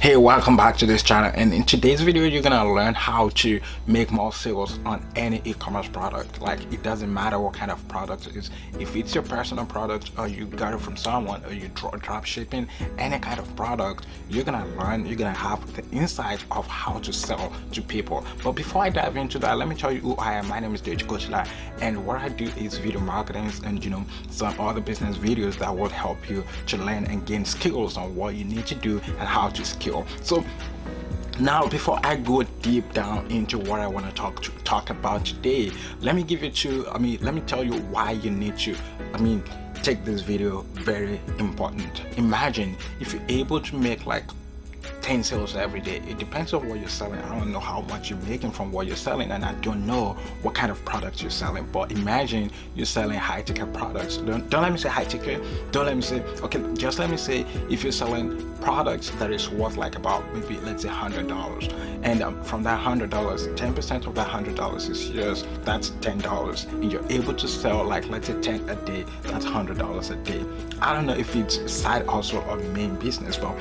Hey, welcome back to this channel, and in today's video you're gonna learn how to make more sales on any e-commerce product. Like, it doesn't matter what kind of product it is. If it's your personal product, or you got it from someone, or you drop shipping any kind of product, you're gonna have the insight of how to sell to people. But before I dive into that, let me tell you who I am. My name is Coach, and what I do is video marketing and some other business videos that will help you to learn and gain skills on what you need to do and how to scale. So now, before I go deep down into what I want to talk about today, let me tell you why you need to take this video very important. Imagine if you're able to make like 10 sales every day. It depends on what you're selling. I don't know how much you're making from what you're selling, and I don't know what kind of products you're selling, but imagine you're selling high ticket products. Don't let me say high ticket, don't let me say, okay, just let me say if you're selling products that is worth like about maybe, let's say $100, and from that $100, 10% of that $100 is yours. That's $10, and you're able to sell like, let's say 10 a day. That's $100 a day. I don't know if it's side hustle or main business, but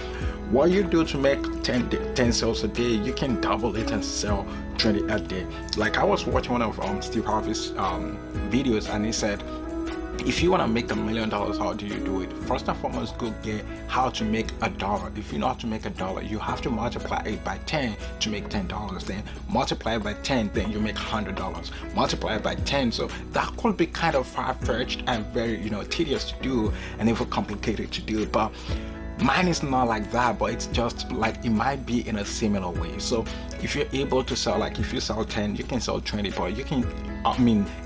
what you do to make 10 sales a day, you can double it and sell 20 a day. Like, I was watching one of Steve Harvey's videos, and he said, if you want to make $1 million, how do you do it? First and foremost, go get how to make $1. If you know how to make $1, you have to multiply it by 10 to make $10. Then multiply it by 10, then you make $100. Multiply it by 10. So that could be kind of far-fetched and very tedious to do, and even complicated to do, but mine is not like that, but it's just like, it might be in a similar way. So if you're able to sell, like if you sell 10, you can sell 20, but you can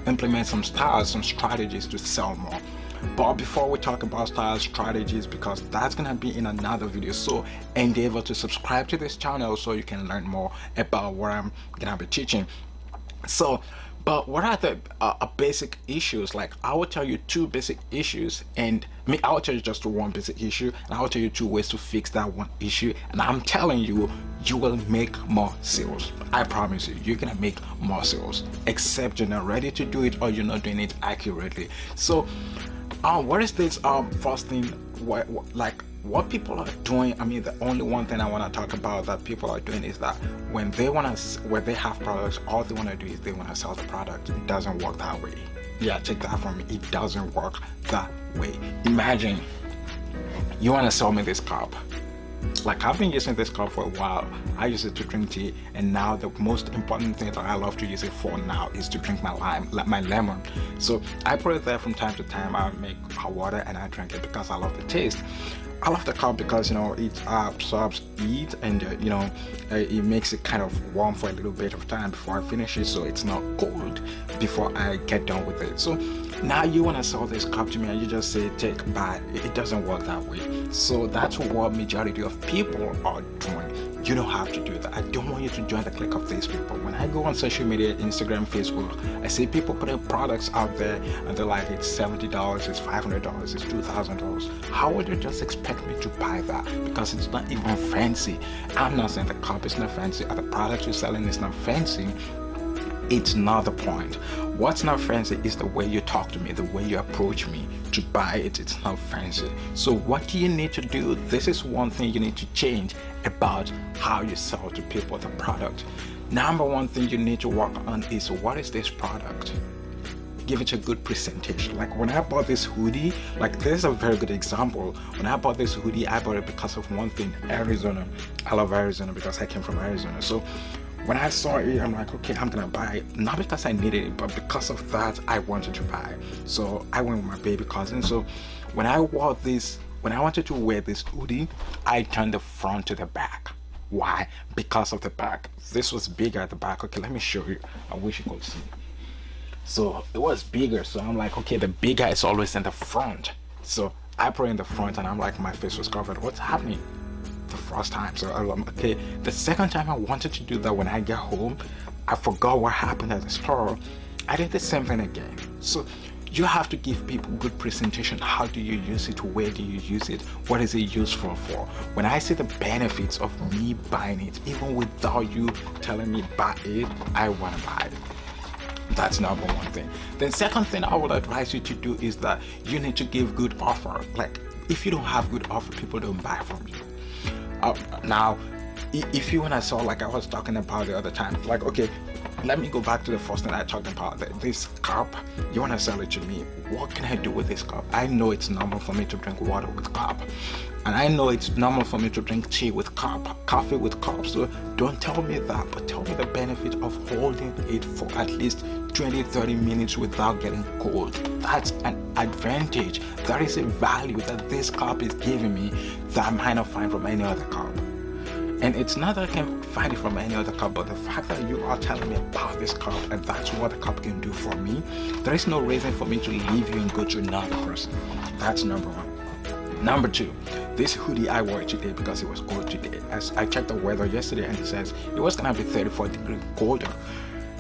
implement some styles, some strategies to sell more. But before we talk about styles, strategies, because that's gonna be in another video, so endeavor to subscribe to this channel so you can learn more about what I'm gonna be teaching. So, but what are the basic issues? Like, I will tell you 2 basic issues, and I will tell you just 1 basic issue, and I will tell you 2 ways to fix that 1 issue, and I'm telling you, you will make more sales. I promise you, you're gonna make more sales, except you're not ready to do it or you're not doing it accurately. So what is this first thing, what people are doing? The only one thing I want to talk about that people are doing is that when they have products, all they want to do is they want to sell the product. It doesn't work that way. Yeah, take that from me. It doesn't work that way. Imagine you want to sell me this cup. Like, I've been using this cup for a while. I use it to drink tea, and now the most important thing that I love to use it for now is to drink my lemon. So I put it there from time to time. I make hot water and I drink it because I love the taste. I love the cup because it absorbs heat, and it makes it kind of warm for a little bit of time before I finish it, so it's not cold before I get done with it. So now you want to sell this cup to me and you just say take, buy. It doesn't work that way. So that's what majority of people are doing. You don't have to do that. I don't want you to join the clique of these people. When I go on social media, Instagram, Facebook, I see people putting products out there and they're like, it's $70, it's $500, it's $2,000. How would you just expect me to buy that? Because it's not even fancy. I'm not saying the cup is not fancy or the product you're selling is not fancy. It's not the point. What's not fancy is the way you talk to me, the way you approach me to buy it. It's not fancy. So what do you need to do? This is one thing you need to change about how you sell to people the product. Number 1 thing you need to work on is, what is this product? Give it a good presentation. Like, when I bought this hoodie, like, this is a very good example. When I bought this hoodie, I bought it because of one thing: Arizona. I love Arizona because I came from Arizona. So when I saw it, I'm like, okay, I'm gonna buy it. Not because I needed it, but because of that, I wanted to buy it. So I went with my baby cousin. So when I wanted to wear this hoodie, I turned the front to the back. Why? Because of the back. This was bigger at the back. Okay, let me show you. I wish you could see. So it was bigger. So I'm like, okay, the bigger is always in the front. So I put it in the front, and I'm like, my face was covered. What's happening? The first time. So I'm okay. The second time I wanted to do that, when I get home, I forgot what happened at the store. I did the same thing again. So you have to give people good presentation. How do you use it? Where do you use it? What is it useful for? When I see the benefits of me buying it, even without you telling me buy it, I want to buy it. That's number 1 thing. Then second thing I would advise you to do is that you need to give good offer. Like, if you don't have good offer, people don't buy from you. Now, if you wanna sell, like I was talking about the other time, like, okay, let me go back to the first thing I talked about, this cup. You want to sell it to me, what can I do with this cup? I know it's normal for me to drink water with cup, and I know it's normal for me to drink tea with cup, coffee with cup. So don't tell me that, but tell me the benefit of holding it for at least 20-30 minutes without getting cold. That's an advantage. That is a value that this cup is giving me that I might not find from any other cup. And it's not that I can find it from any other cup, but the fact that you are telling me about this cup and that's what the cup can do for me, there is no reason for me to leave you and go to another person. That's number one. Number two, this hoodie I wore today because it was cold today. As I checked the weather yesterday and it says it was gonna be 34 degrees colder.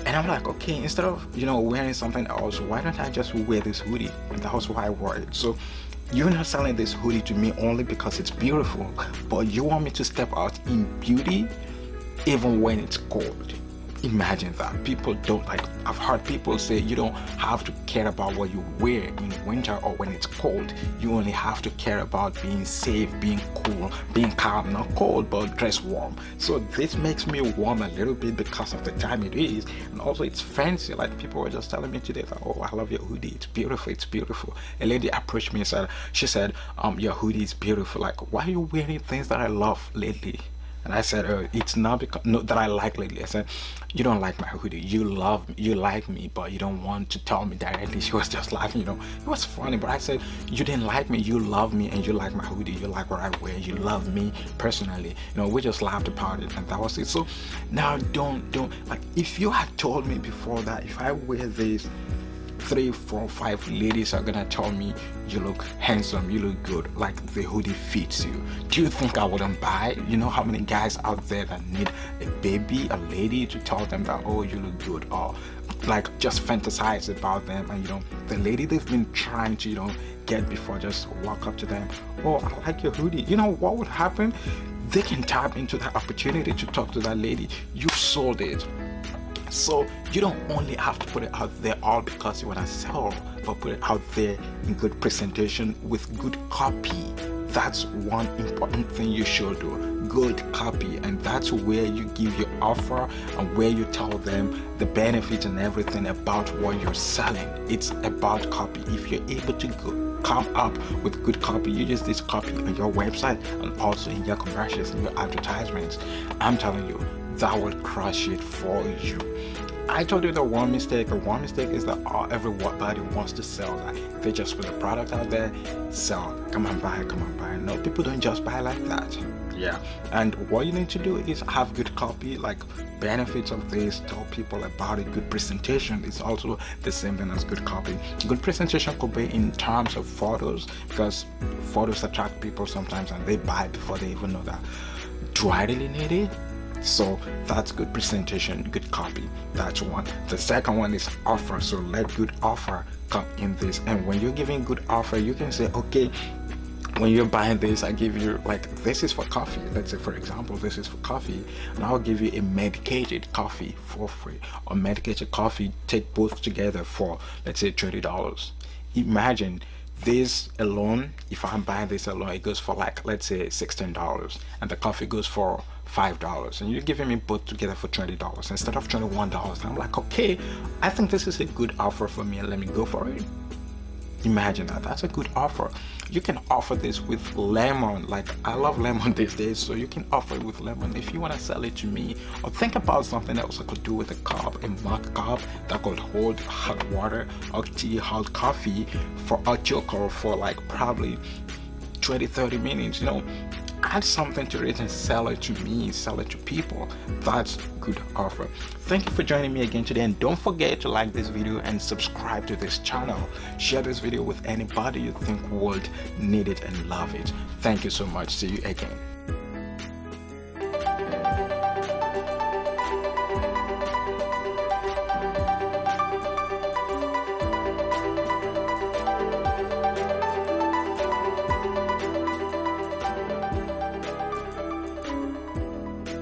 And I'm like, okay, instead of wearing something else, why don't I just wear this hoodie? And that was why I wore it. So you're not selling this hoodie to me only because it's beautiful, but you want me to step out in beauty even when it's cold. Imagine that. People don't I've heard people say you don't have to care about what you wear in winter or when it's cold. You only have to care about being safe, being cool, being calm, not cold, but dress warm. So this makes me warm a little bit because of the time it is, and also it's fancy. Like people were just telling me today that, oh, I love your hoodie, it's beautiful, it's beautiful. A lady approached me and said, your hoodie is beautiful. Like, why are you wearing things that I love lately? And I said, it's not because that I like lately. I said, you don't like my hoodie. You love me, you like me, but you don't want to tell me directly. She was just laughing, It was funny, but I said, you didn't like me, you love me, and you like my hoodie. You like what I wear. You love me personally. We just laughed about it, and that was it. So now don't if you had told me before that if I wear this, 3, 4, 5 ladies are gonna tell me you look handsome, you look good, like the hoodie fits you, do you think I wouldn't buy? You know how many guys out there that need a baby, a lady to tell them that, oh, you look good, or just fantasize about them, and the lady they've been trying to get before just walk up to them, oh, I like your hoodie. What would happen? They can tap into that opportunity to talk to that lady. You sold it. So you don't only have to put it out there all because you want to sell, but put it out there in good presentation with good copy. That's one important thing you should do. Good copy, and that's where you give your offer and where you tell them the benefits and everything about what you're selling. It's about copy. If you're able to come up with good copy, you use this copy on your website and also in your commercials and your advertisements, I'm telling you, that will crush it for you. I told you the one mistake is that everybody wants to sell. They just put the product out there, sell, come on buy. No, people don't just buy like that. Yeah, and what you need to do is have good copy, like benefits of this, tell people about it. Good presentation is also the same thing as good copy. Good presentation could be in terms of photos, because photos attract people sometimes and they buy before they even know that. Do I really need it? So that's good presentation, good copy. That's one. The second one is offer. So let good offer come in this. And when you're giving good offer, you can say, okay, when you're buying this, I give you this is for coffee. Let's say, for example, this is for coffee, and I'll give you a medicated coffee for free, or medicated coffee, take both together for, let's say, $20. Imagine this alone. If I'm buying this alone, it goes for let's say $16, and the coffee goes for $5, and you're giving me both together for $20 instead of $21. I'm like, okay, I think this is a good offer for me, and let me go for it. Imagine that. That's a good offer. You can offer this with lemon. I love lemon these days, so you can offer it with lemon. If you want to sell it to me, or think about something else I could do with a cup, a mug cup that could hold hot water, hot tea, hot coffee for a joke, or for probably 20-30 minutes, add something to it and sell it to me, sell it to people. That's good offer. Thank you for joining me again today, and don't forget to like this video and subscribe to this channel. Share this video with anybody you think would need it and love it. Thank you so much. See you again.